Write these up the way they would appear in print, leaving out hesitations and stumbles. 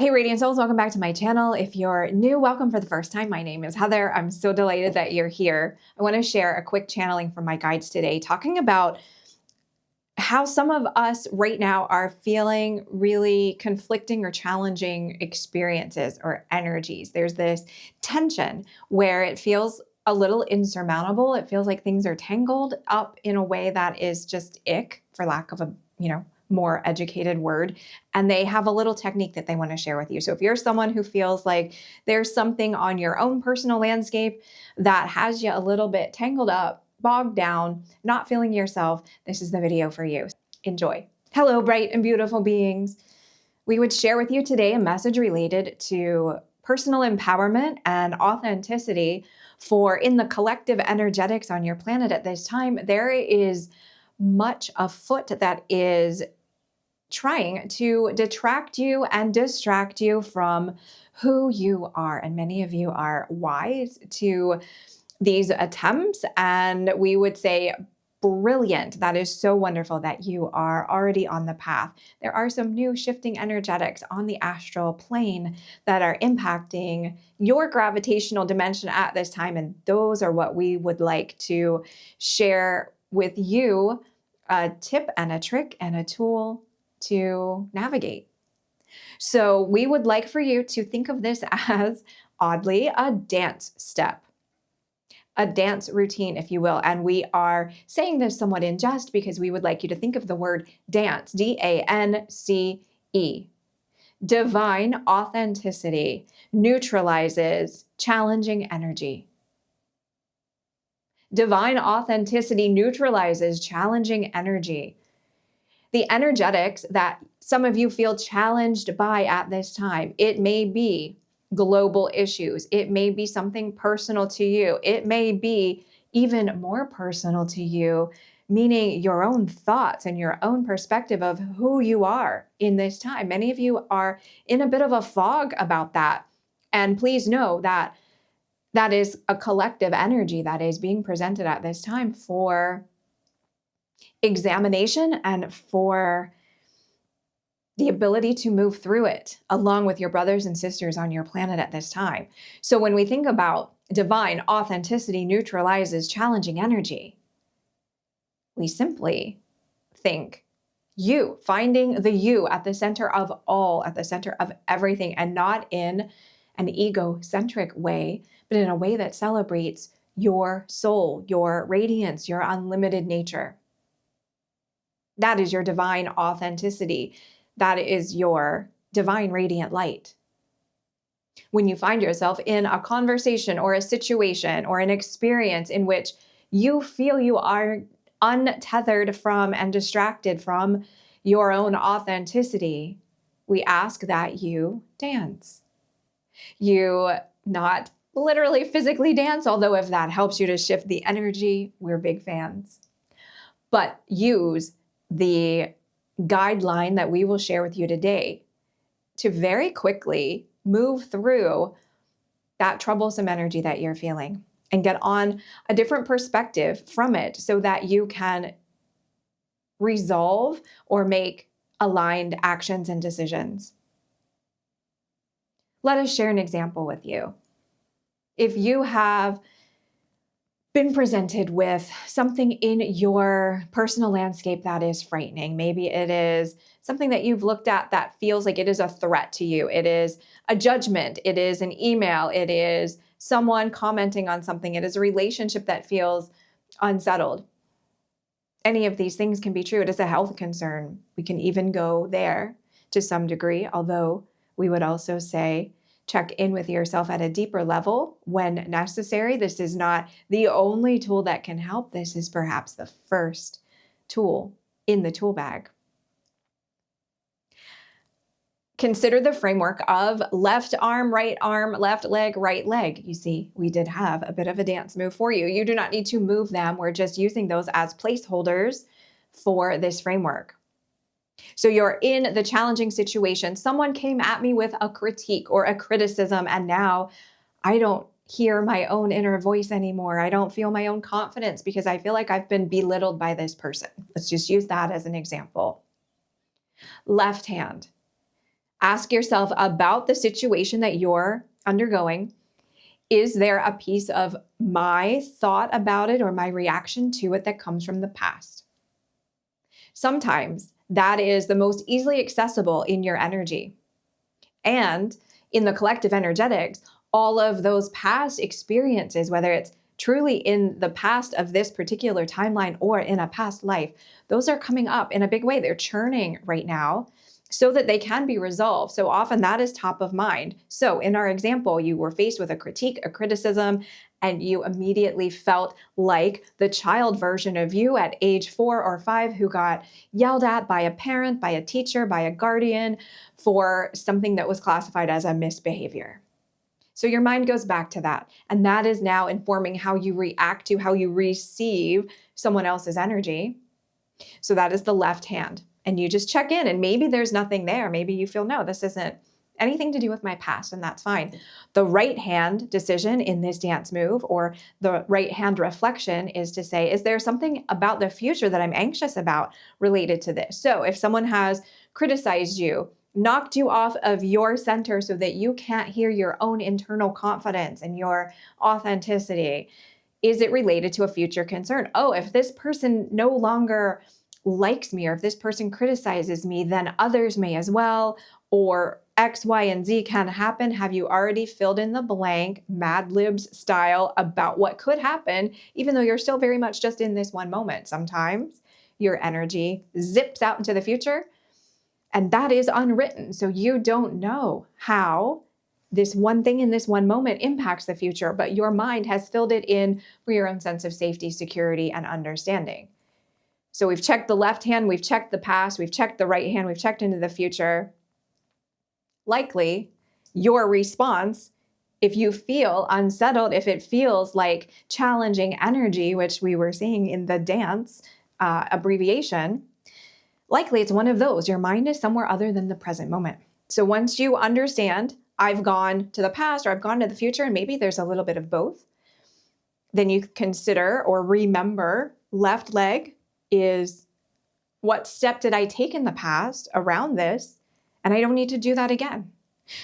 Hey Radiant Souls, welcome back to my channel. If you're new, welcome for the first time. My name is Heather. I'm so delighted that you're here. I want to share a quick channeling from my guides today, talking about how some of us right now are feeling really conflicting or challenging experiences or energies. There's this tension where it feels a little insurmountable. It feels like things are tangled up in a way that is just ick, for lack of a, more educated word. And they have a little technique that they want to share with you. So if you're someone who feels like there's something on your own personal landscape that has you a little bit tangled up, bogged down, not feeling yourself, this is the video for you. Enjoy. Hello, bright and beautiful beings. We would share with you today a message related to personal empowerment and authenticity for in the collective energetics on your planet at this time. There is much afoot that is trying to detract you and distract you from who you are. And many of you are wise to these attempts, and we would say brilliant. That is so wonderful that you are already on the path. There are some new shifting energetics on the astral plane that are impacting your gravitational dimension at this time, and those are what we would like to share with you, a tip and a trick and a tool to navigate. So we would like for you to think of this as, oddly, a dance step, a dance routine, if you will. And we are saying this somewhat in jest because we would like you to think of the word dance, D-A-N-C-E. Divine authenticity neutralizes challenging energy. Divine authenticity neutralizes challenging energy. The energetics that some of you feel challenged by at this time, it may be global issues. It may be something personal to you. It may be even more personal to you, meaning your own thoughts and your own perspective of who you are in this time. Many of you are in a bit of a fog about that. And please know that that is a collective energy that is being presented at this time for examination and for the ability to move through it along with your brothers and sisters on your planet at this time. So when we think about divine authenticity neutralizes challenging energy, we simply think you, finding the you at the center of all, at the center of everything, and not in an egocentric way, but in a way that celebrates your soul, your radiance, your unlimited nature. That is your divine authenticity. That is your divine radiant light. When you find yourself in a conversation or a situation or an experience in which you feel you are untethered from and distracted from your own authenticity, we ask that you dance. You not literally physically dance, although if that helps you to shift the energy, we're big fans. But use the guideline that we will share with you today to very quickly move through that troublesome energy that you're feeling and get on a different perspective from it so that you can resolve or make aligned actions and decisions. Let us share an example with you. If you have been presented with something in your personal landscape that is frightening. Maybe it is something that you've looked at that feels like it is a threat to you. It is a judgment. It is an email. It is someone commenting on something. It is a relationship that feels unsettled. Any of these things can be true. It is a health concern. We can even go there to some degree, although we would also say, check in with yourself at a deeper level when necessary. This is not the only tool that can help. This is perhaps the first tool in the tool bag. Consider the framework of left arm, left leg, right leg. You see, we did have a bit of a dance move for you. You do not need to move them. We're just using those as placeholders for this framework. So you're in the challenging situation. Someone came at me with a critique or a criticism, and now I don't hear my own inner voice anymore. I don't feel my own confidence because I feel like I've been belittled by this person. Let's just use that as an example. Left hand. Ask yourself about the situation that you're undergoing. Is there a piece of my thought about it or my reaction to it that comes from the past? Sometimes that is the most easily accessible in your energy. And in the collective energetics, all of those past experiences, whether it's truly in the past of this particular timeline or in a past life, those are coming up in a big way. They're churning right now so that they can be resolved. So often that is top of mind. So in our example, you were faced with a critique, a criticism, and you immediately felt like the child version of you at age 4 or 5 who got yelled at by a parent, by a teacher, by a guardian for something that was classified as a misbehavior. So your mind goes back to that. And that is now informing how you react to, how you receive someone else's energy. So that is the left hand. And you just check in, and maybe there's nothing there. Maybe you feel, no, this isn't anything to do with my past, and that's fine. The right hand decision in this dance move, or the right hand reflection, is to say, is there something about the future that I'm anxious about related to this? So if someone has criticized you, knocked you off of your center so that you can't hear your own internal confidence and your authenticity, is it related to a future concern? Oh, if this person no longer likes me, or if this person criticizes me, then others may as well, or X, Y, and Z can happen. Have you already filled in the blank, Mad Libs style, about what could happen, even though you're still very much just in this one moment? Sometimes your energy zips out into the future, and that is unwritten. So you don't know how this one thing in this one moment impacts the future, but your mind has filled it in for your own sense of safety, security, and understanding. So we've checked the left hand, we've checked the past, we've checked the right hand, we've checked into the future. Likely, your response, if you feel unsettled, if it feels like challenging energy, which we were seeing in the dance abbreviation, likely it's one of those. Your mind is somewhere other than the present moment. So once you understand, I've gone to the past or I've gone to the future, and maybe there's a little bit of both, then you consider or remember left leg is, what step did I take in the past around this? And I don't need to do that again.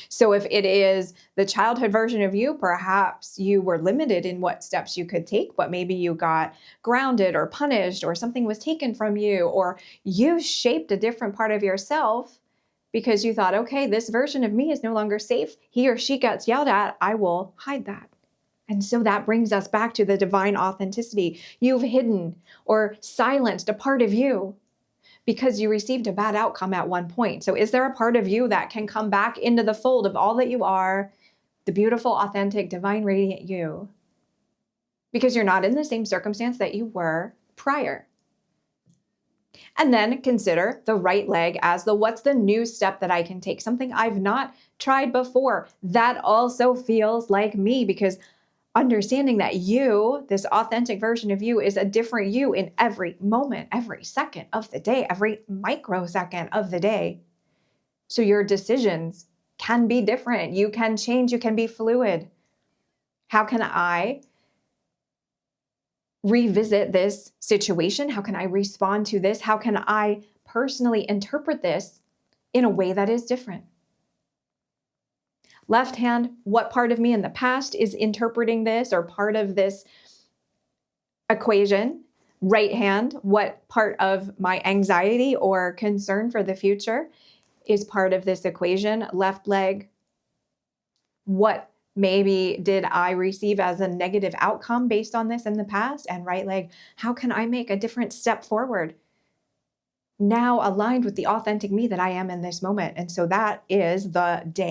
So if it is the childhood version of you, perhaps you were limited in what steps you could take, but maybe you got grounded or punished, or something was taken from you, or you shaped a different part of yourself because you thought, okay, this version of me is no longer safe. He or she gets yelled at. I will hide that. And so that brings us back to the divine authenticity. You've hidden or silenced a part of you because you received a bad outcome at one point. So is there a part of you that can come back into the fold of all that you are, the beautiful, authentic, divine, radiant you, because you're not in the same circumstance that you were prior? And then consider the right leg as what's the new step that I can take? Something I've not tried before that also feels like me, because understanding that you, this authentic version of you, is a different you in every moment, every second of the day, every microsecond of the day. So your decisions can be different. You can change. You can be fluid. How can I revisit this situation? How can I respond to this? How can I personally interpret this in a way that is different? Left hand, what part of me in the past is interpreting this or part of this equation? Right hand, what part of my anxiety or concern for the future is part of this equation? Left leg, what maybe did I receive as a negative outcome based on this in the past? And right leg, how can I make a different step forward, now aligned with the authentic me that I am in this moment? And so that is the day.